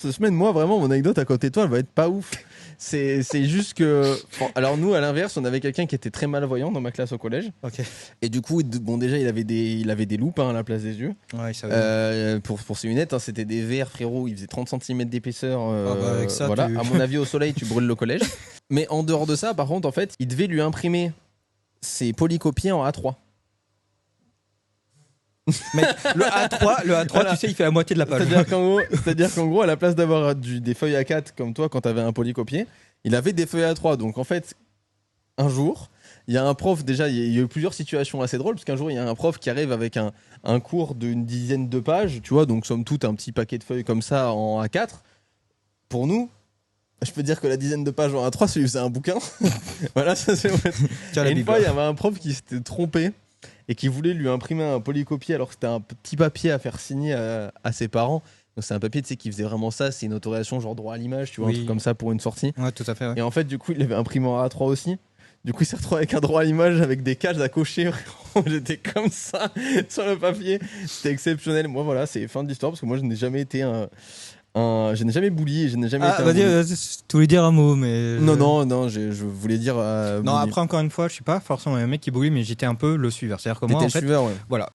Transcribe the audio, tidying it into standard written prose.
Cette semaine, moi, vraiment, mon anecdote à côté de toi, elle va être pas ouf. C'est juste que. Bon, alors, nous, à l'inverse, on avait quelqu'un qui était très malvoyant dans ma classe au collège. Ok. Et du coup, bon, déjà, il avait des loupes à la place des yeux. Ouais, ça va. Pour ses lunettes, c'était des verres, frérot. Il faisait 30 cm d'épaisseur. Avec ça, voilà. À mon avis, au soleil, tu brûles le collège. Mais en dehors de ça, par contre, en fait, il devait lui imprimer ses polycopiés en A3. Mec, le A3, Voilà. tu sais, il fait la moitié de la page. C'est-à-dire qu'en gros, à la place d'avoir des feuilles A4 comme toi quand t'avais un polycopier, il avait des feuilles A3. Donc en fait, un jour, il y a un prof, déjà, il y a eu plusieurs situations assez drôles, parce qu'un jour, il y a un prof qui arrive avec un cours d'une dizaine de pages, tu vois, donc somme toute, un petit paquet de feuilles comme ça en A4. Pour nous, je peux dire que la dizaine de pages en A3, ça lui faisait un bouquin. Voilà, ça c'est en fait. Tiens, Et la une Bible. fois, il y avait un prof qui s'était trompé et qui voulait lui imprimer un polycopier alors que c'était un petit papier à faire signer à ses parents. Donc c'est un papier, tu sais, qui faisait vraiment ça, c'est une autorisation genre droit à l'image, tu vois, un Oui. truc comme ça pour une sortie. Ouais, tout à fait. Ouais. Et en fait, du coup, il l'avait imprimé en A3 aussi. Du coup, il s'est retrouvé avec un droit à l'image avec des cases à cocher. J'étais comme ça sur le papier. C'était exceptionnel. Moi, voilà, c'est fin de l'histoire parce que moi, je n'ai jamais été je n'ai jamais bully, je n'ai jamais été un bully. Tu voulais dire un mot, mais. Non, je voulais dire. Non, bully. après, encore une fois, je suis pas forcément un mec qui bully, mais j'étais un peu le suiveur. C'est-à-dire que moi, T'étais en le fait, suiveur, ouais. voilà,